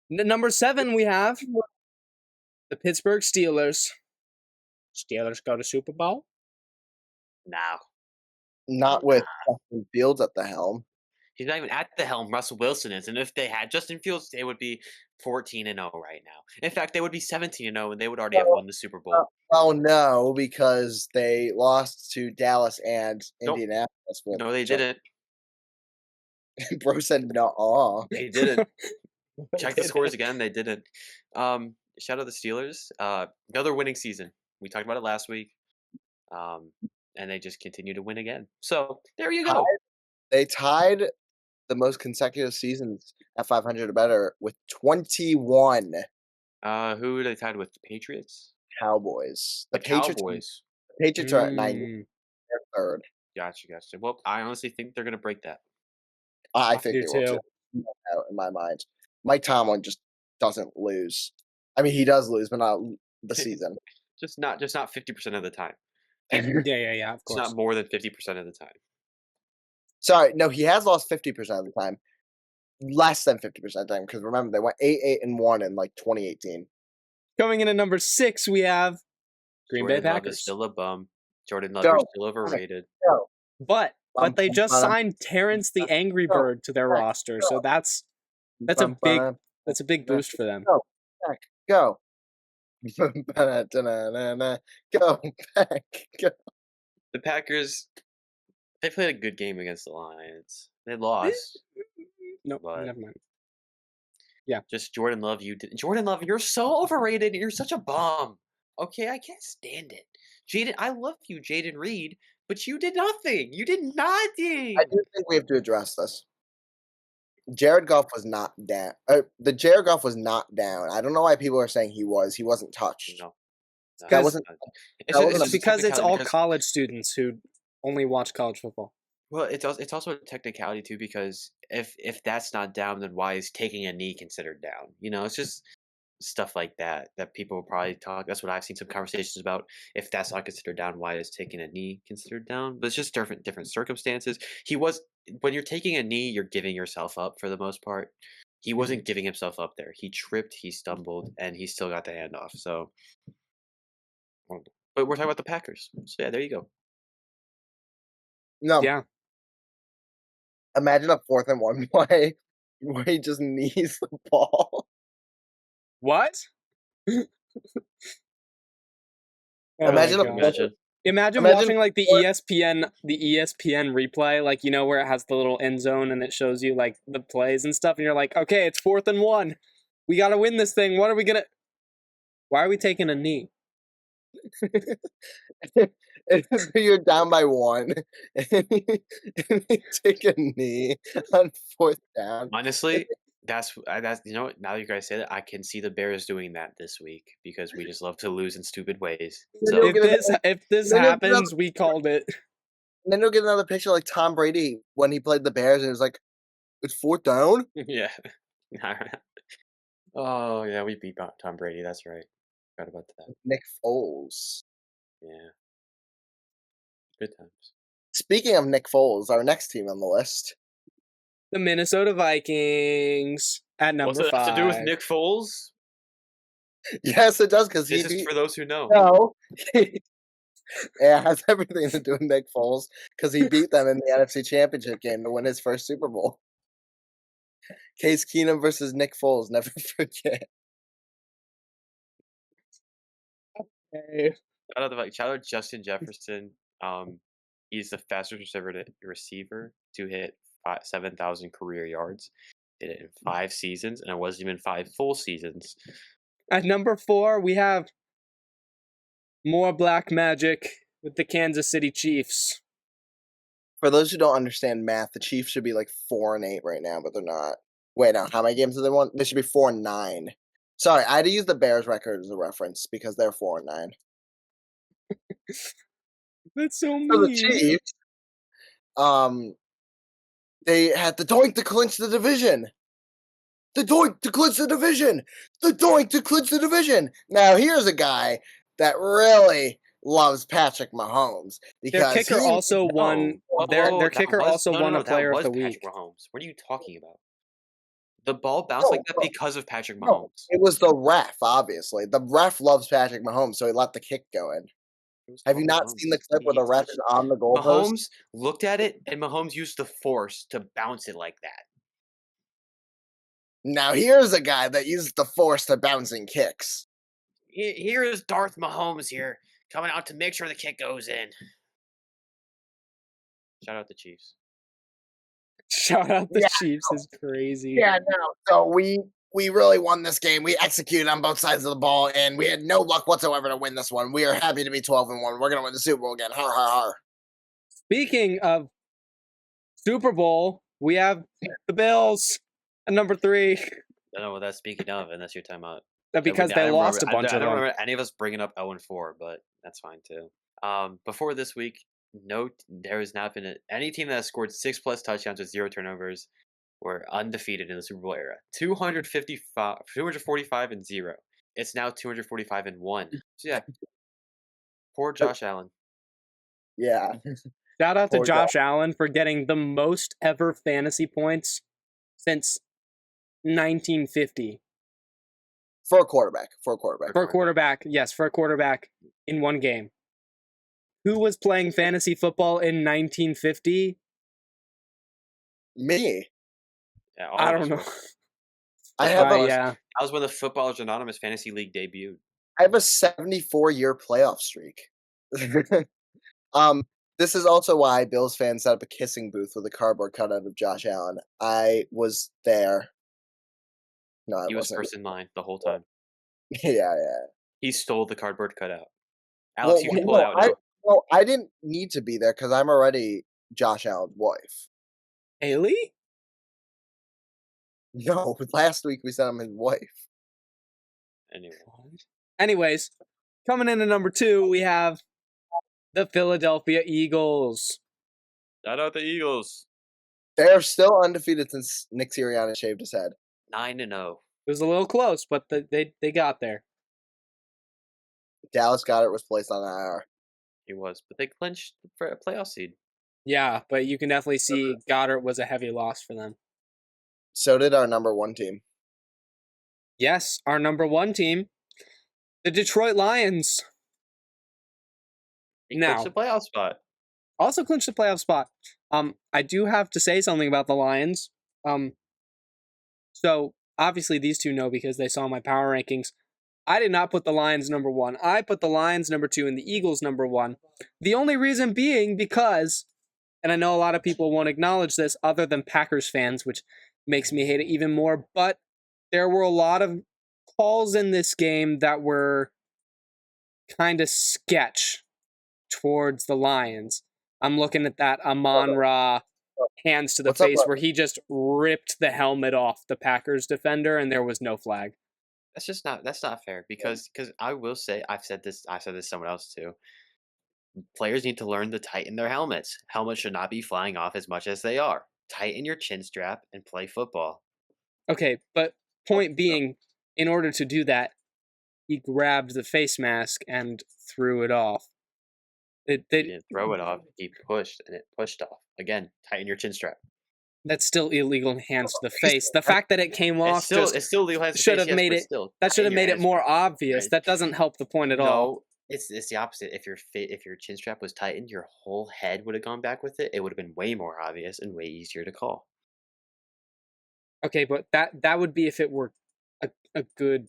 Number 7, we have the Pittsburgh Steelers. Steelers go to Super Bowl. Now Not with Justin Fields at the helm. he's not even at the helm. Russell Wilson is, and if they had Justin Fields, they would be 14-0 right now. In fact, they would be 17-0, and they would already have won the Super Bowl. Oh no, because they lost to Dallas and Nope. Indianapolis. With No, they didn't. Bro said no. They didn't. Check the scores again. They didn't. Shout out the Steelers. Another winning season. We talked about it last week. And they just continue to win again. So there you go. They tied the most consecutive seasons at 500 or better with 21 Who are they tied with? The Patriots. Cowboys. The Cowboys. Patriots are at 90. Mm, They're third. Gotcha. Well, I honestly think they're gonna break that. I I think do they will too. too. Out in my mind, Mike Tomlin just doesn't lose. I mean, he does lose, but not the season. Just not 50% of the time. Yeah, of It's course. not more than 50% of the time. Sorry, no, he has lost 50% of the time. Less than 50% of the time, because remember they went 8-1 in like 2018. Coming in at number 6, we have Green Bay Jordan Love is Packers. still a bum. Jordan Love Go. is still overrated. But they just bum, signed Terrence the Angry go, Bird to their go, roster, so that's a Bum, big bum, boost for them. go back, go. Ba-da-da-na-na-na. Go back, go. The Packers, they played a good game against the Lions. They lost. Nope, But- never mind. Just Jordan Love, Jordan Love, you're so overrated. You're such a bum. Okay, I can't stand it. Jaden, I love you, Jaden Reed, but you did nothing. You did nothing. I do think we have to address this. Jared Goff was not down. The Jared Goff was not down. I don't know why people are saying he was. He wasn't touched. No. That Because- wasn't. It's, that just- wasn't just It's a because it's all technicality college students who only watch college football. Well, it's also a technicality too, because if that's not down, then why is taking a knee considered down? It's just stuff like that people will probably talk. That's what I've seen some conversations about. If that's not considered down, why is taking a knee considered down? But it's just different circumstances. When you're taking a knee, you're giving yourself up for the most part. He wasn't giving himself up there. He tripped, he stumbled, and he still got the handoff. So, but we're talking about the Packers. So yeah, there you go. No. Yeah. Imagine a 4th and 1 play where he just knees the ball. What? Oh Imagine my a gosh. Imagine. Imagine watching like the ESPN replay, like where it has the little end zone and it shows you like the plays and stuff, and you're like, okay, it's 4th and 1. We gotta win this thing. Why are we taking a knee? You're down by 1. And you take a knee on 4th down. Honestly, that's what, now you guys say that, I can see the Bears doing that this week because we just love to lose in stupid ways. So If this happens, we called it. And then you'll get another picture like Tom Brady when he played the Bears, and it was like, it's 4th down? yeah. Oh yeah, we beat Tom Brady. That's right. Forgot about that. Nick Foles. Yeah. Good times. Speaking of Nick Foles, our next team on the list. The Minnesota Vikings at number 5. What's it have to do with Nick Foles? Yes, it does, because This is for those who know. No. Yeah, it has everything to do with Nick Foles, because he beat them in the NFC Championship game to win his first Super Bowl. Case Keenum versus Nick Foles, never forget. Okay. Shout out Justin Jefferson. He's the fastest receiver to hit 7,000 career yards. Did it in 5 seasons, and it wasn't even 5 full seasons. At number 4, we have more black magic with the Kansas City Chiefs. For those who don't understand math, the Chiefs should be like 4-8 right now, but they're not. Wait, no, how many games do they won? They should be 4-9. Sorry, I had to use the Bears record as a reference because they're 4-9. That's so mean. For the Chiefs, they had the doink to clinch the division. The doink to clinch the division. The doink to clinch the division. Now here's a guy that really loves Patrick Mahomes because their kicker also won. Their kicker also won a Player of the Week. Patrick Mahomes. What are you talking about? The ball bounced like that because of Patrick Mahomes. No, it was the ref, obviously. The ref loves Patrick Mahomes, so he let the kick go in. Have you not seen the clip where the ref is on the goalpost? Mahomes looked at it, and Mahomes used the force to bounce it like that. Now here's a guy that uses the force to bouncing kicks. Here is Darth Mahomes here, coming out to make sure the kick goes in. Shout out the Chiefs. Shout out the Chiefs is crazy. Yeah, no. So we really won this game. We executed on both sides of the ball, and we had no luck whatsoever to win this one. We are happy to be 12-1. We're gonna win the Super Bowl again. Har har har. Speaking of Super Bowl, we have the Bills at number 3. I don't know what that's speaking of, and that's your timeout. Because they lost a bunch of them. I don't remember any of us bringing up 0-4, but that's fine too. Before this week, there has not been any team that has scored 6+ touchdowns with 0 turnovers were undefeated in the Super Bowl era. 245-0. It's now 245-1. So yeah, poor Josh Allen. Yeah. Shout out to Josh Allen for getting the most ever fantasy points since 1950. For a quarterback. Yes, for a quarterback in one game. Who was playing fantasy football in 1950? Me. Yeah, I don't know. That was when the Footballers Anonymous Fantasy League debuted. I have a 74-year playoff streak. This is also why Bills fans set up a kissing booth with a cardboard cutout of Josh Allen. I was there. No, he was first in line the whole time. Yeah. He stole the cardboard cutout. Alex, you can pull it out now. No, I didn't need to be there because I'm already Josh Allen's wife. Haley? No, last week we said I'm his wife. Anyways, coming in at number 2, we have the Philadelphia Eagles. Shout out the Eagles. They're still undefeated since Nick Sirianni shaved his head. 9-0. It was a little close, but they got there. Dallas Goedert was placed on IR. He was, but they clinched for a playoff seed. Yeah, but you can definitely see Goddard was a heavy loss for them. So did our number 1 team. Yes, our number 1 team, the Detroit Lions. Clinched the playoff spot. Also clinched the playoff spot. I do have to say something about the Lions. So obviously these two know because they saw my power rankings. I did not put the Lions number 1. I put the Lions number 2 and the Eagles number 1. The only reason being because, and I know a lot of people won't acknowledge this other than Packers fans, which makes me hate it even more, but there were a lot of calls in this game that were kind of sketch towards the Lions. I'm looking at that Amon-Ra hands to the What's up, face bro? where he just ripped the helmet off the Packers defender and there was no flag. That's not fair because I will say I've said this to someone else too. Players need to learn to tighten their helmets. Helmets should not be flying off as much as they are. Tighten your chin strap and play football. Okay, but point being, in order to do that, he grabbed the face mask and threw it off. He didn't throw it off. He pushed and it pushed off. Again, tighten your chin strap. That's still illegal hands to the face. The fact that it came off It's still legal hands to should face, have yes, made but it. still, That should have tighten your made it hands, more bro. obvious. Right. That doesn't help the point at all. No, it's the opposite. If your chin strap was tightened, your whole head would have gone back with it. It would have been way more obvious and way easier to call. Okay, but that would be if it were a good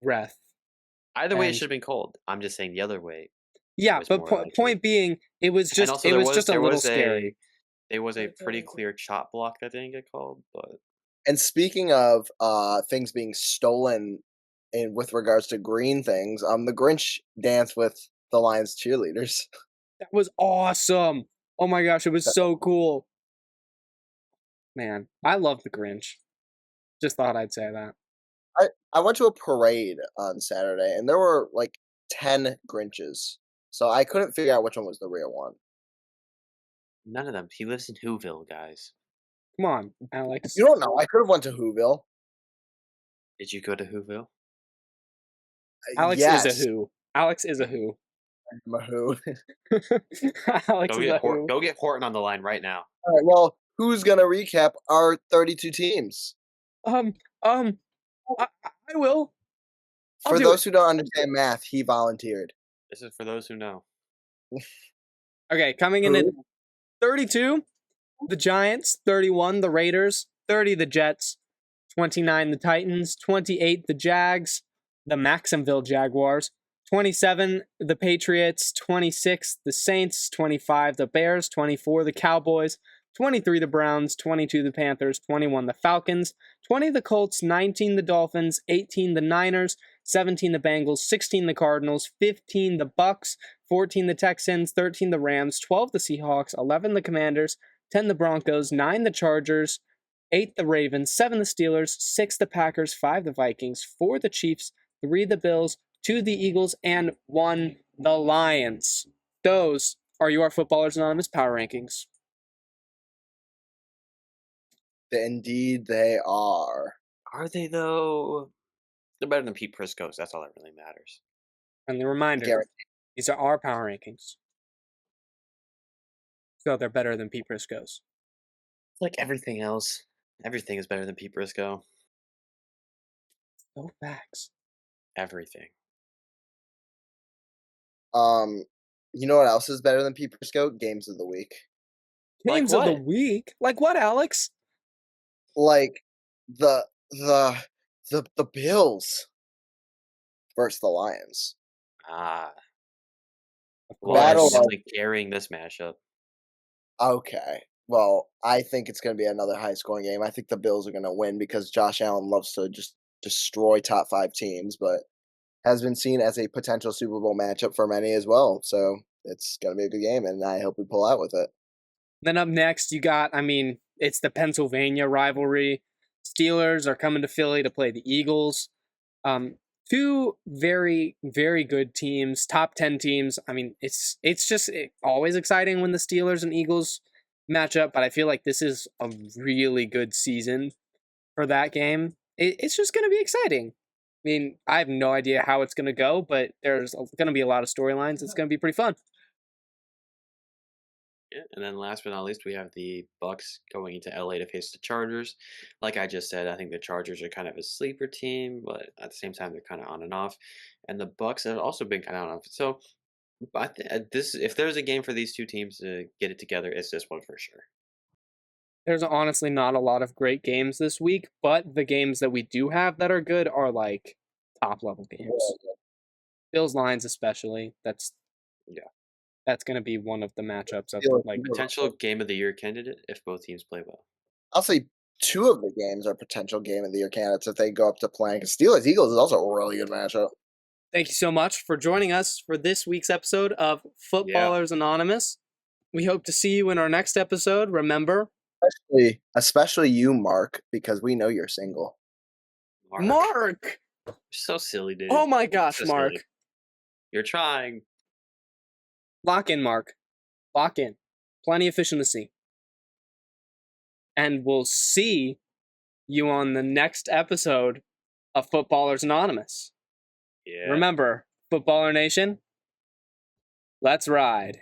ref. Either way, it And- should have been called. I'm just saying the other way. Yeah, was but more likely. point being, it was And just also, it there was just a there little was scary. There was a pretty clear chop block that didn't get called, but And speaking of things being stolen in with regards to green things, the Grinch danced with the Lions cheerleaders. That was awesome. Oh my gosh, it was so cool. Man, I love the Grinch. Just thought I'd say that. I went to a parade on Saturday, and there were like 10 Grinches. So I couldn't figure out which one was the real one. none of them. He lives in Whoville, guys. Come on, Alex. You don't know. I could have went to Whoville. Did you go to Whoville? Alex yes. is a who. Alex is a who. I'm a who. Alex is a who. Go get Horton on the line right now. All right. Well, who's gonna recap our 32 teams? I will. I'll For do those who don't understand math, he volunteered. This is for those who know. Okay, coming in at Who? 32, the Giants, 31, the Raiders, 30, the Jets, 29, the Titans, 28, the Jags, the Maximville Jaguars, 27, the Patriots, 26, the Saints, 25, the Bears, 24, the Cowboys, 23, the Browns, 22, the Panthers, 21, the Falcons, 20, the Colts, 19, the Dolphins, 18, the Niners, 17, the Bengals, 16, the Cardinals, 15, the Bucks, 14, the Texans, 13, the Rams, 12, the Seahawks, 11, the Commanders, 10, the Broncos, 9, the Chargers, 8, the Ravens, 7, the Steelers, 6, the Packers, 5, the Vikings, 4, the Chiefs, 3, the Bills, 2, the Eagles, and 1, the Lions. Those are your Footballers Anonymous Power Rankings. Indeed, they are. Are they though? They're better than Pete Prisco's. That's all that really matters. And the reminder, Guaranteed. these are our power rankings. So they're better than Pete Prisco's. It's like everything else. Everything is better than Pete Prisco. No facts. Everything. You know what else is better than Pete Prisco? Games of the week. Like Games of the what? week? Like what, Alex? Like the Bills versus the Lions. Ah. Of Well, Battle I'm of- really carrying this mashup. Okay. Well, I think it's going to be another high-scoring game. I think the Bills are going to win because Josh Allen loves to just destroy top 5 teams, but has been seen as a potential Super Bowl matchup for many as well. So it's going to be a good game, and I hope we pull out with it. Then up next, you got, it's the Pennsylvania rivalry. Steelers are coming to Philly to play the Eagles. Two very, very good teams, top 10 teams. It's just always exciting when the Steelers and Eagles match up, but I feel like this is a really good season for that game. It's just going to be exciting. I have no idea how it's going to go, but there's going to be a lot of storylines. It's going to be pretty fun. Yeah, and then last but not least, we have the Bucks going into LA to face the Chargers. Like I just said, I think the Chargers are kind of a sleeper team, but at the same time, they're kind of on and off. And the Bucks have also been kind of on and off. So, if there's a game for these two teams to get it together, it's this one for sure. There's honestly not a lot of great games this week, but the games that we do have that are good are like top level games. Bills Lions especially. That's going to be one of the matchups of Steelers, like Eagles. Potential game of the year candidate if both teams play well. I'll say 2 of the games are potential game of the year candidates if they go up to playing. Steelers Eagles is also a really good matchup. Thank you so much for joining us for this week's episode of Footballers Anonymous. We hope to see you in our next episode. Remember, especially you, Mark, because we know you're single. Mark! You're so silly, dude. Oh my gosh, So Mark. silly. You're trying. Lock in, Mark. Lock in. Plenty of fish in the sea. And we'll see you on the next episode of Footballers Anonymous. Yeah. Remember, Footballer Nation, let's ride.